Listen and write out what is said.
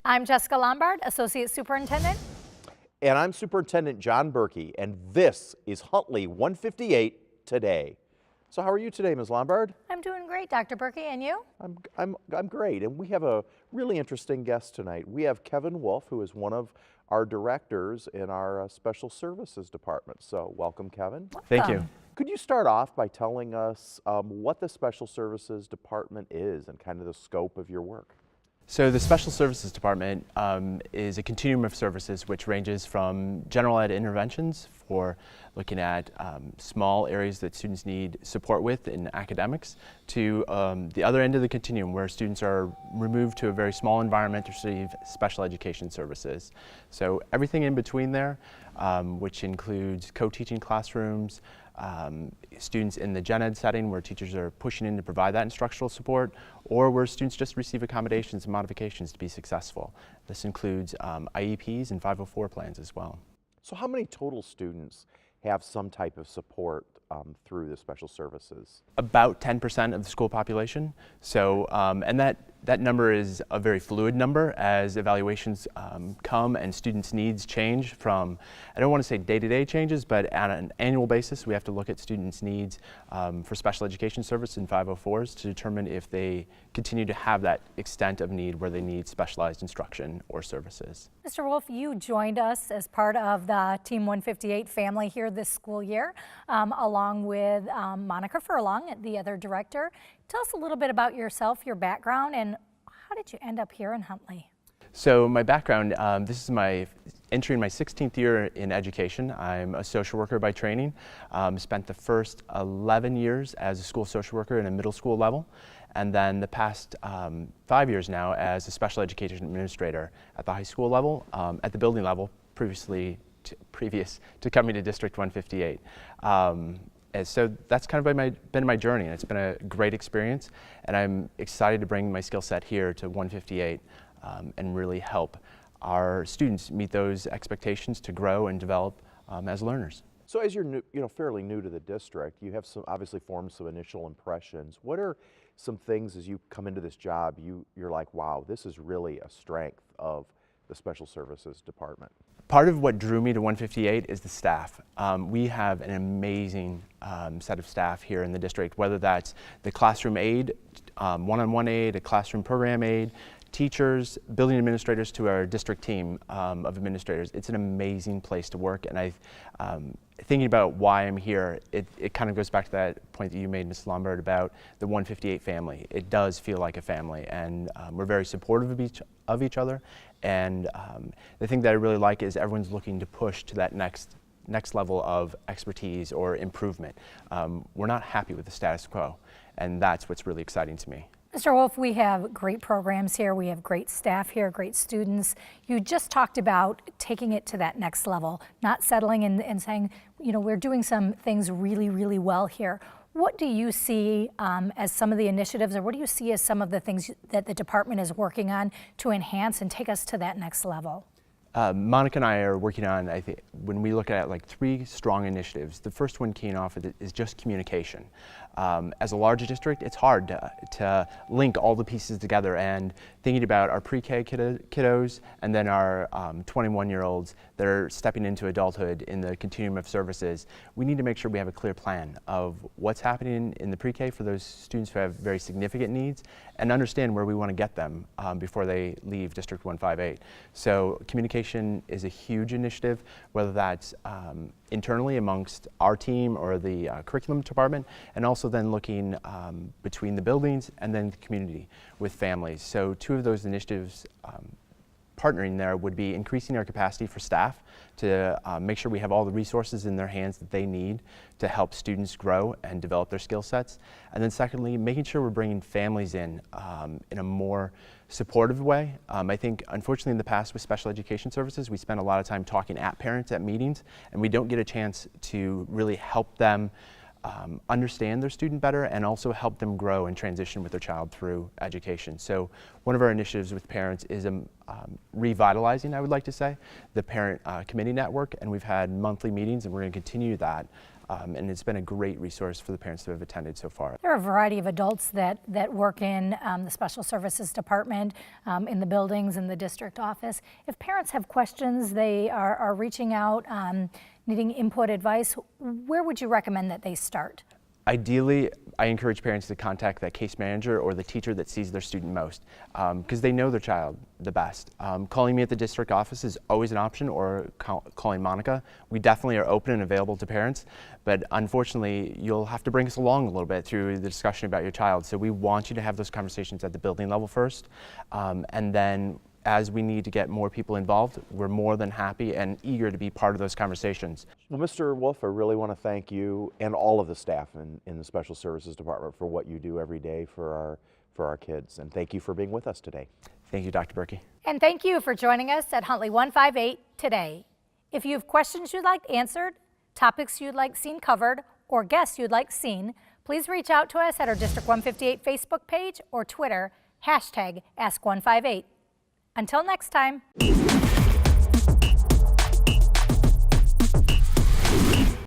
I'm Jessica Lombard, Associate Superintendent. And I'm Superintendent John Berkey, and this is Huntley 158 Today. So how are you today, Ms. Lombard? I'm doing great, Dr. Berkey, and you? I'm great, and we have a really interesting guest tonight. We have Kevin Wolf, who is one of our directors in our Special Services Department. So welcome, Kevin. Thank you. Could you start off by telling us what the Special Services Department is and kind of the scope of your work? So the Special Services Department is a continuum of services which ranges from general ed interventions for looking at small areas that students need support with in academics to the other end of the continuum where students are removed to a very small environment to receive special education services. So everything in between there, which includes co-teaching classrooms, students in the gen ed setting where teachers are pushing in to provide that instructional support, or where students just receive accommodations and modifications to be successful. This includes IEPs and 504 plans as well. So how many total students have some type of support through the special services? About 10% of the school population. So, and that number is a very fluid number as evaluations come and students' needs change from, I don't want to say day-to-day changes, but on an annual basis we have to look at students' needs for special education service in 504s to determine if they continue to have that extent of need where they need specialized instruction or services. Mr. Wolf, you joined us as part of the Team 158 family here this school year, along with Monica Furlong, the other director. Tell us a little bit about yourself, your background, and how did you end up here in Huntley? So my background, this is my entering my 16th year in education. I'm a social worker by training. Spent the first 11 years as a school social worker in a middle school level, and then the past 5 years now as a special education administrator at the high school level, at the building level, previous to coming to District 158. And so that's kind of been my journey, and it's been a great experience, and I'm excited to bring my skill set here to 158 and really help our students meet those expectations to grow and develop as learners. So as you're fairly new to the district, you have obviously formed some initial impressions. What are some things as you come into this job you're like, wow, this is really a strength of the Special Services Department? Part of what drew me to 158 is the staff. We have an amazing set of staff here in the district, whether that's the classroom aide, one-on-one aide, a classroom program aide, teachers, building administrators to our district team of administrators. It's an amazing place to work, and thinking about why I'm here, it kind of goes back to that point that you made, Ms. Lombard, about the 158 family. It does feel like a family, and we're very supportive of each other. And the thing that I really like is everyone's looking to push to that next level of expertise or improvement. We're not happy with the status quo, and that's what's really exciting to me. Mr. Wolf, we have great programs here. We have great staff here, great students. You just talked about taking it to that next level, not settling and saying, we're doing some things really, really well here. What do you see as some of the initiatives, or what do you see as some of the things that the department is working on to enhance and take us to that next level? Monica and I are working on, I think, when we look at like 3 strong initiatives, the first one keying off is just communication. As a larger district, it's hard to link all the pieces together, and thinking about our pre-K kiddos and then our 21-year-olds that are stepping into adulthood in the continuum of services, we need to make sure we have a clear plan of what's happening in the pre-K for those students who have very significant needs, and understand where we want to get them before they leave District 158. So communication is a huge initiative, whether that's internally amongst our team or the curriculum department, and also then looking between the buildings and then the community with families. So 2 of those initiatives partnering there would be increasing our capacity for staff to make sure we have all the resources in their hands that they need to help students grow and develop their skill sets. And then secondly, making sure we're bringing families in a more supportive way. I think unfortunately in the past with special education services, we spend a lot of time talking at parents at meetings, and we don't get a chance to really help them understand their student better and also help them grow and transition with their child through education. So one of our initiatives with parents is revitalizing, I would like to say, the parent committee network, and we've had monthly meetings, and we're going to continue that and it's been a great resource for the parents who have attended so far. There are a variety of adults that work in the Special Services Department, in the buildings, in the district office. If parents have questions, they are reaching out, needing input, advice, where would you recommend that they start? Ideally, I encourage parents to contact that case manager or the teacher that sees their student most, because they know their child the best. Calling me at the district office is always an option, or calling Monica. We definitely are open and available to parents, but unfortunately, you'll have to bring us along a little bit through the discussion about your child. So we want you to have those conversations at the building level first, and then as we need to get more people involved, we're more than happy and eager to be part of those conversations. Well, Mr. Wolf, I really want to thank you and all of the staff in the Special Services Department for what you do every day for our kids. And thank you for being with us today. Thank you, Dr. Berkey. And thank you for joining us at Huntley 158 today. If you have questions you'd like answered, topics you'd like seen covered, or guests you'd like seen, please reach out to us at our District 158 Facebook page or Twitter, #Ask158. Until next time.